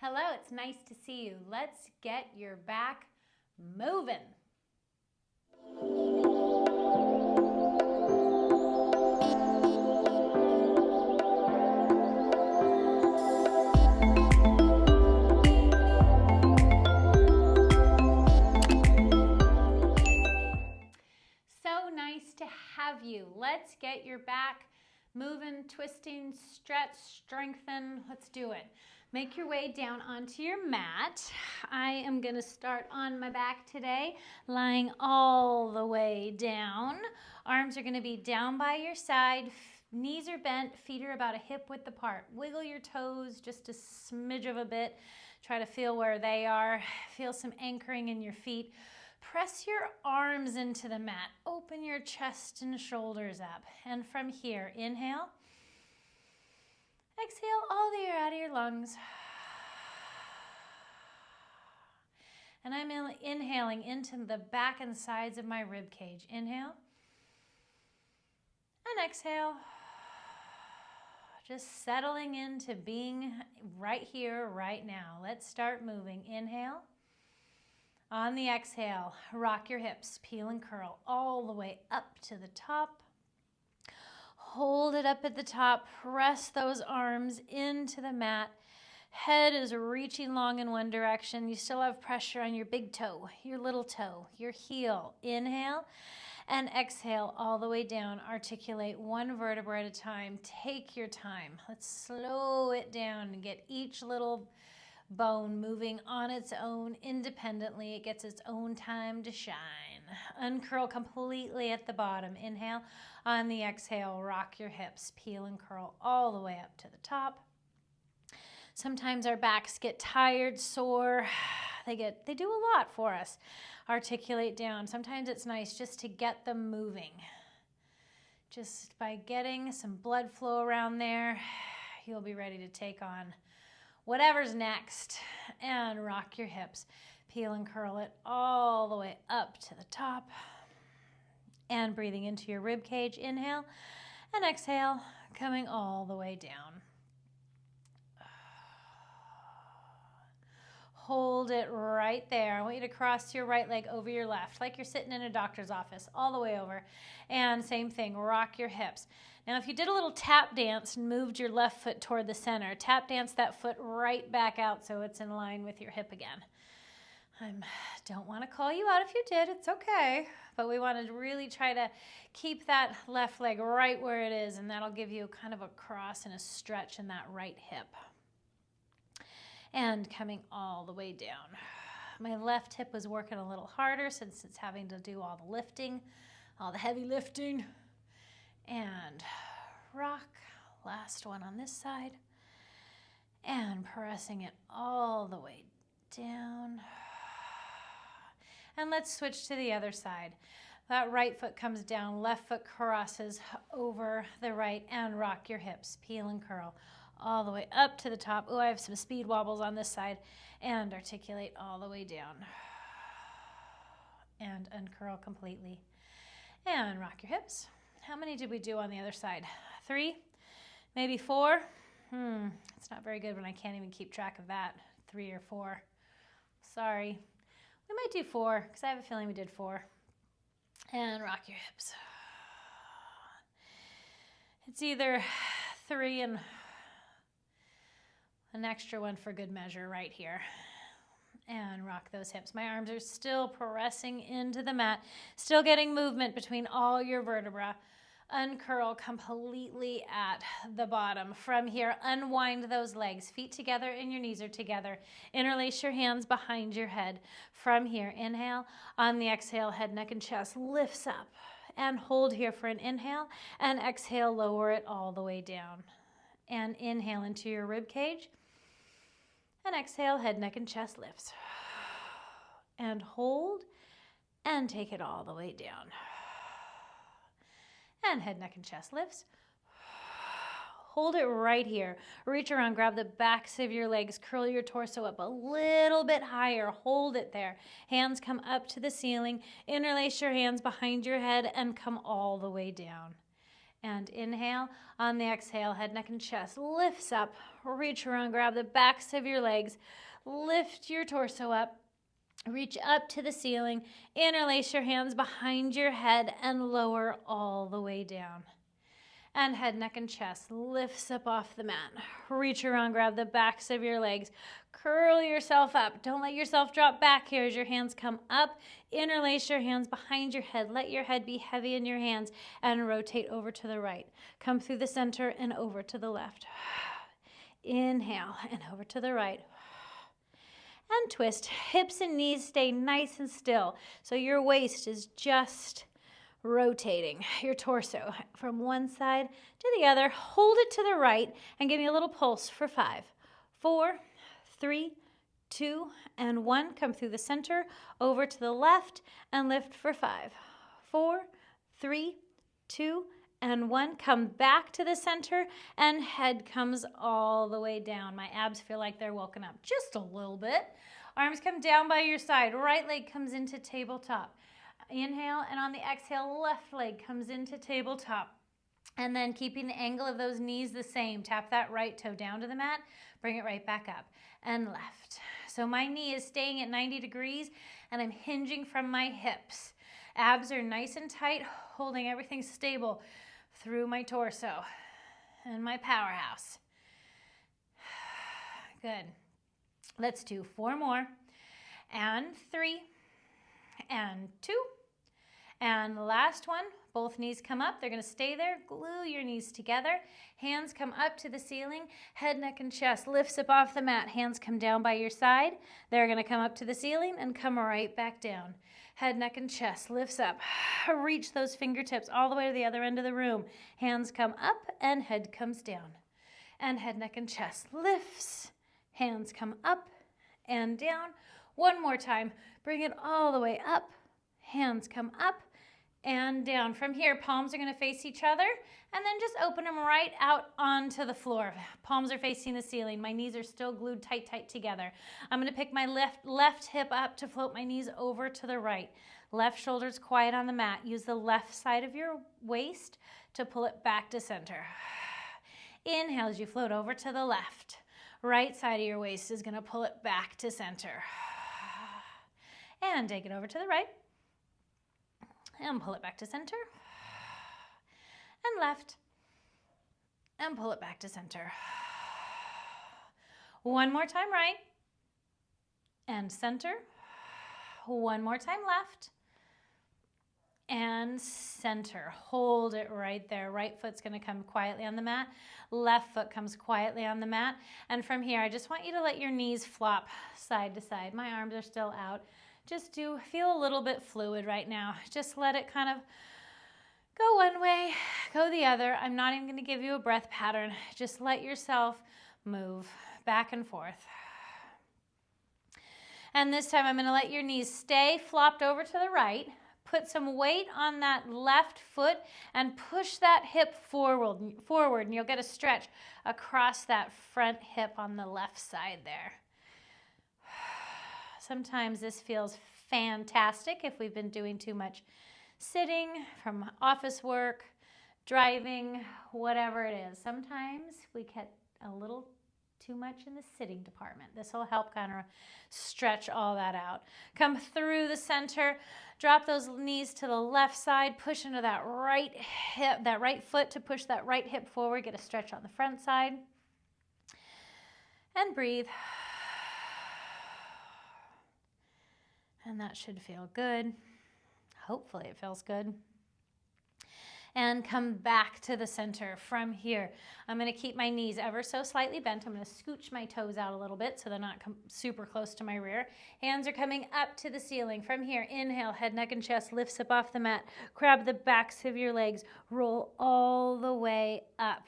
Hello, it's nice to see you. Let's get your back moving. So nice to have you. Let's get your back moving, twisting, stretch, strengthen. Let's do it. Make your way down onto your mat. I am going to start on my back today, lying all the way down. Arms are going to be down by your side. Knees are bent, feet are about a hip width apart. Wiggle your toes just a smidge of a bit. Try to feel where they are. Feel some anchoring in your feet. Press your arms into the mat. Open your chest and shoulders up. And from here, inhale. Exhale all the air out of your lungs. And I'm inhaling into the back and sides of my rib cage. Inhale. And exhale. Just settling into being right here, right now. Let's start moving. Inhale. On the exhale, rock your hips, peel and curl all the way up to the top. Hold it up at the top, press those arms into the mat. Head is reaching long in one direction. You still have pressure on your big toe, your little toe, your heel. Inhale and exhale all the way down. Articulate one vertebra at a time. Take your time. Let's slow it down and get each little bone moving on its own independently. It gets its own time to shine. Uncurl completely at the bottom. Inhale. On the exhale, rock your hips, peel and curl all the way up to the top. Sometimes our backs get tired, sore. They do a lot for us. Articulate down. Sometimes it's nice just to get them moving. Just by getting some blood flow around there, you'll be ready to take on whatever's next. And rock your hips. Peel and curl it all the way up to the top. And breathing into your rib cage. Inhale and exhale, coming all the way down. Hold it right there. I want you to cross your right leg over your left, like you're sitting in a doctor's office, all the way over. And same thing, rock your hips. Now, if you did a little tap dance and moved your left foot toward the center, tap dance that foot right back out so it's in line with your hip again. I don't want to call you out if you did. It's okay. But we want to really try to keep that left leg right where it is, and that'll give you kind of a cross and a stretch in that right hip. And coming all the way down. My left hip was working a little harder since it's having to do all the lifting, all the heavy lifting. And rock. Last one on this side. And pressing it all the way down. And let's switch to the other side. That right foot comes down, left foot crosses over the right, and rock your hips. Peel and curl all the way up to the top. Oh, I have some speed wobbles on this side. And articulate all the way down. And uncurl completely. And rock your hips. How many did we do on the other side? 3? Maybe 4? It's not very good when I can't even keep track of that. 3 or 4. Sorry. We might do 4 because I have a feeling we did 4. And rock your hips. It's either 3 and an extra one for good measure right here. And rock those hips. My arms are still pressing into the mat, still getting movement between all your vertebrae. Uncurl completely at the bottom. From here, unwind those legs. Feet together and your knees are together. Interlace your hands behind your head. From here, inhale. On the exhale, head, neck, and chest lifts up. And hold here for an inhale. And exhale, lower it all the way down. And inhale into your rib cage. And exhale, head, neck, and chest lifts. And hold. And take it all the way down. And head, neck, and chest lifts. Hold it right here. Reach around, grab the backs of your legs, curl your torso up a little bit higher. Hold it there. Hands come up to the ceiling. Interlace your hands behind your head and come all the way down. And inhale. On the exhale, head, neck, and chest lifts up. Reach around, grab the backs of your legs. Lift your torso up. Reach up to the ceiling. Interlace your hands behind your head and lower all the way down. And head, neck, and chest lifts up off the mat. Reach around, grab the backs of your legs. Curl yourself up. Don't let yourself drop back here as your hands come up. Interlace your hands behind your head. Let your head be heavy in your hands and rotate over to the right. Come through the center and over to the left. Inhale and over to the right. And twist. Hips and knees stay nice and still. So your waist is just rotating your torso from one side to the other. Hold it to the right and give me a little pulse for 5, 4, 3, 2, and 1. Come through the center, over to the left, and lift for 5, 4, 3, 2, and 1. Come back to the center, and head comes all the way down. My abs feel like they're woken up just a little bit. Arms come down by your side. Right leg comes into tabletop. Inhale, and on the exhale, left leg comes into tabletop. And then keeping the angle of those knees the same. Tap that right toe down to the mat. Bring it right back up. And left. So my knee is staying at 90 degrees, and I'm hinging from my hips. Abs are nice and tight, holding everything stable through my torso and my powerhouse. Good. Let's do 4 more. And 3. And 2. And the last one, both knees come up. They're going to stay there. Glue your knees together. Hands come up to the ceiling. Head, neck, and chest lifts up off the mat. Hands come down by your side. They're going to come up to the ceiling and come right back down. Head, neck, and chest lifts up. Reach those fingertips all the way to the other end of the room. Hands come up and head comes down. And head, neck, and chest lifts. Hands come up and down. One more time. Bring it all the way up. Hands come up and down. From here, palms are going to face each other, and then just open them right out onto the floor. Palms are facing the ceiling. My knees are still glued tight together. I'm going to pick my left hip up to float my knees over to the right. Left shoulder's quiet on the mat. Use the left side of your waist to pull it back to center. Inhale as you float over to the left. Right side of your waist is going to pull it back to center. And take it over to the right. And pull it back to center. And left. And pull it back to center. One more time right. And center. One more time left. And center. Hold it right there. Right foot's going to come quietly on the mat. Left foot comes quietly on the mat. And from here, I just want you to let your knees flop side to side. My arms are still out. Just feel a little bit fluid right now. Just let it kind of go one way, go the other. I'm not even going to give you a breath pattern. Just let yourself move back and forth. And this time I'm going to let your knees stay flopped over to the right. Put some weight on that left foot and push that hip forward, and you'll get a stretch across that front hip on the left side there. Sometimes this feels fantastic if we've been doing too much sitting from office work, driving, whatever it is. Sometimes we get a little too much in the sitting department. This will help kind of stretch all that out. Come through the center, drop those knees to the left side, push into that right hip, that right foot to push that right hip forward, get a stretch on the front side, and breathe. And that should feel good. Hopefully it feels good. And come back to the center from here. I'm going to keep my knees ever so slightly bent. I'm going to scooch my toes out a little bit so they're not super close to my rear. Hands are coming up to the ceiling. From here, inhale, head, neck, and chest lifts up off the mat. Grab the backs of your legs. Roll all the way up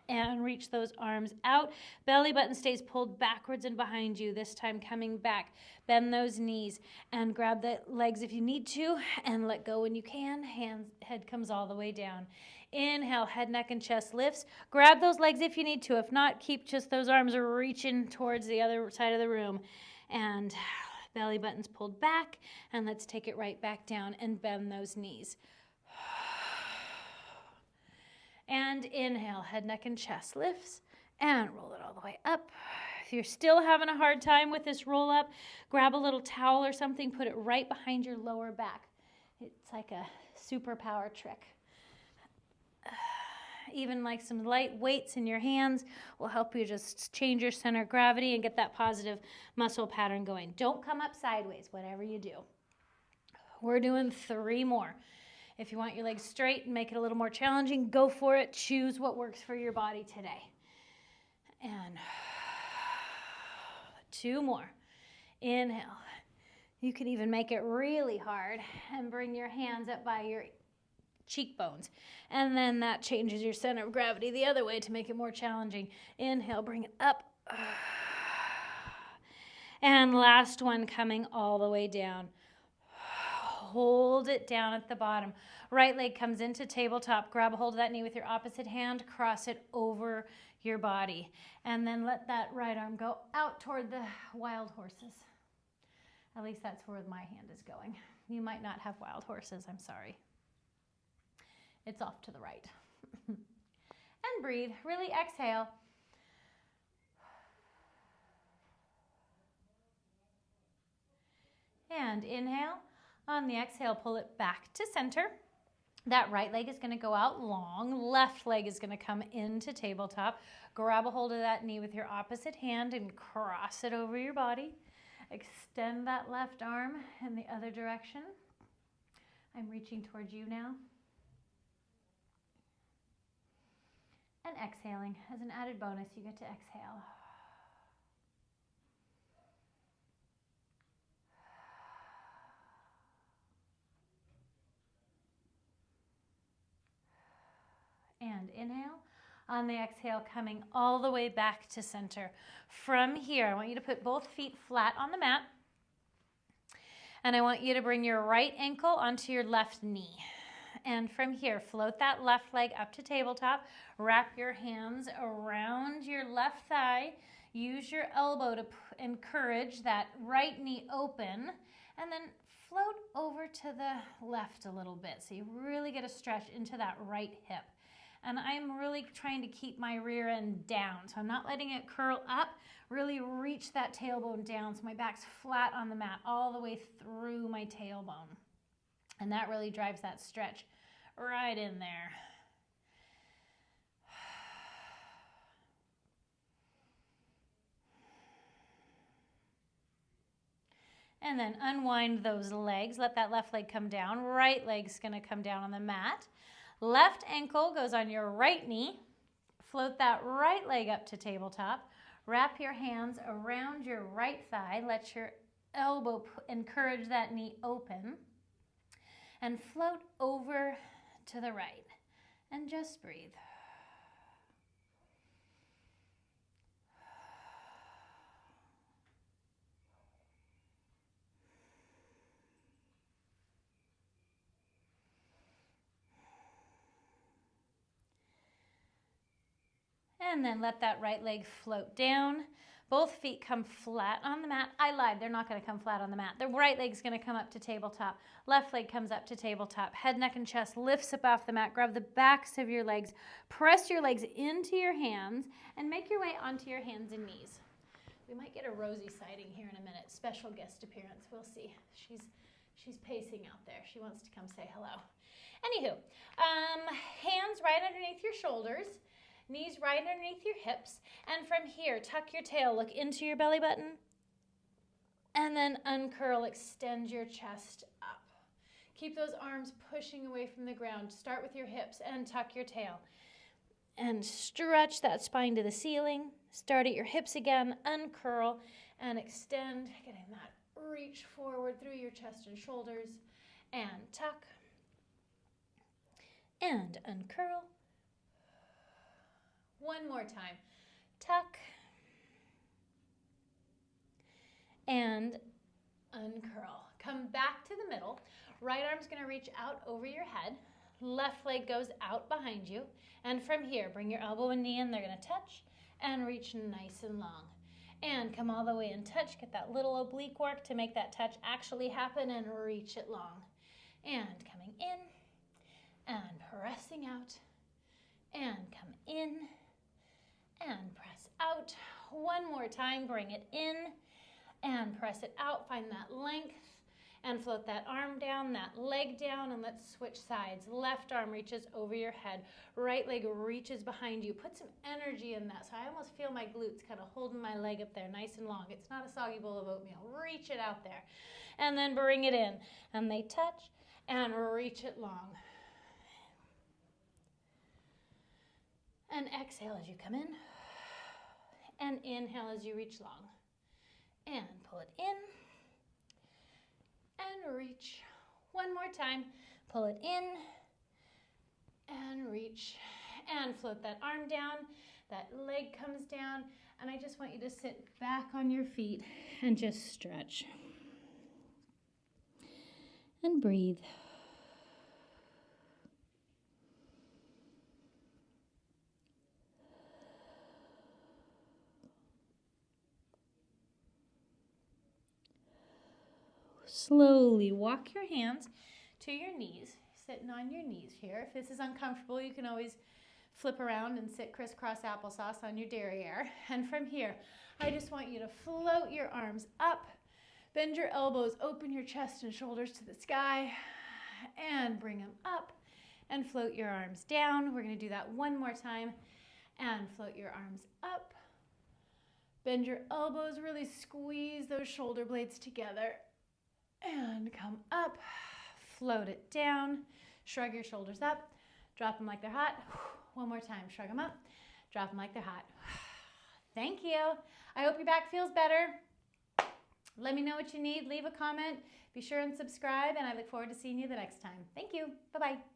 and reach those arms out. Belly button stays pulled backwards and behind you. This time coming back. Bend those knees and grab the legs if you need to and let go when you can. Head comes all the way down. Inhale, head, neck, and chest lifts. Grab those legs if you need to. If not, keep just those arms reaching towards the other side of the room. And belly button's pulled back. And let's take it right back down and bend those knees. And inhale, head, neck, and chest lifts, and roll it all the way up. If you're still having a hard time with this roll up, grab a little towel or something, put it right behind your lower back. It's like a superpower trick. Even like some light weights in your hands will help you just change your center of gravity and get that positive muscle pattern going. Don't come up sideways, whatever you do. We're doing 3 more. If you want your legs straight and make it a little more challenging, go for it. Choose what works for your body today. And 2 more. Inhale. You can even make it really hard and bring your hands up by your cheekbones. And then that changes your center of gravity the other way to make it more challenging. Inhale, bring it up. And last one, coming all the way down. Hold it down at the bottom. Right leg comes into tabletop. Grab a hold of that knee with your opposite hand. Cross it over your body. And then let that right arm go out toward the wild horses. At least that's where my hand is going. You might not have wild horses, I'm sorry. It's off to the right. And breathe. Really exhale. And inhale. On the exhale, pull it back to center. That right leg is going to go out long. Left leg is going to come into tabletop. Grab a hold of that knee with your opposite hand and cross it over your body. Extend that left arm in the other direction. I'm reaching towards you now. And exhaling. As an added bonus, you get to exhale. And inhale. On the exhale, coming all the way back to center. From here, I want you to put both feet flat on the mat. And I want you to bring your right ankle onto your left knee. And from here, float that left leg up to tabletop. Wrap your hands around your left thigh. Use your elbow to encourage that right knee open. And then float over to the left a little bit. So you really get a stretch into that right hip. And I'm really trying to keep my rear end down. So I'm not letting it curl up. Really reach that tailbone down so my back's flat on the mat all the way through my tailbone. And that really drives that stretch right in there. And then unwind those legs. Let that left leg come down. Right leg's going to come down on the mat. Left ankle goes on your right knee. Float that right leg up to tabletop. Wrap your hands around your right thigh. Let your elbow encourage that knee open. And float over to the right. And just breathe. And then let that right leg float down. Both feet come flat on the mat. I lied, they're not going to come flat on the mat. The right leg's going to come up to tabletop. Left leg comes up to tabletop. Head, neck, and chest lifts up off the mat. Grab the backs of your legs. Press your legs into your hands and make your way onto your hands and knees. We might get a Rosie sighting here in a minute. Special guest appearance. We'll see. She's pacing out there. She wants to come say hello. Anywho, hands right underneath your shoulders. Knees right underneath your hips. And from here, tuck your tail, look into your belly button. And then uncurl, extend your chest up. Keep those arms pushing away from the ground. Start with your hips and tuck your tail. And stretch that spine to the ceiling. Start at your hips again, uncurl, and extend, getting that reach forward through your chest and shoulders. And tuck. And uncurl. One more time. Tuck. And uncurl. Come back to the middle. Right arm's going to reach out over your head. Left leg goes out behind you. And from here, bring your elbow and knee in. They're going to touch and reach nice and long. And come all the way and touch. Get that little oblique work to make that touch actually happen and reach it long. And coming in and pressing out and come in and press out. One more time, bring it in and press it out. Find that length and float that arm down, that leg down, and let's switch sides. Left arm reaches over your head. Right leg reaches behind you. Put some energy in that. So I almost feel my glutes kind of holding my leg up there nice and long. It's not a soggy bowl of oatmeal. Reach it out there. And then bring it in. And they touch and reach it long. And exhale as you come in. And inhale as you reach long. And pull it in. And reach. One more time. Pull it in. And reach. And float that arm down. That leg comes down. And I just want you to sit back on your feet and just stretch. And breathe. Slowly walk your hands to your knees, sitting on your knees here. If this is uncomfortable, you can always flip around and sit crisscross applesauce on your derriere. And from here, I just want you to float your arms up, bend your elbows, open your chest and shoulders to the sky, and bring them up, and float your arms down. We're going to do that one more time, and float your arms up. Bend your elbows, really squeeze those shoulder blades together. And come up, float it down, shrug your shoulders up, drop them like they're hot. One more time, shrug them up, drop them like they're hot. Thank you. I hope your back feels better. Let me know what you need. Leave a comment. Be sure and subscribe, and I look forward to seeing you the next time. Thank you. Bye-bye.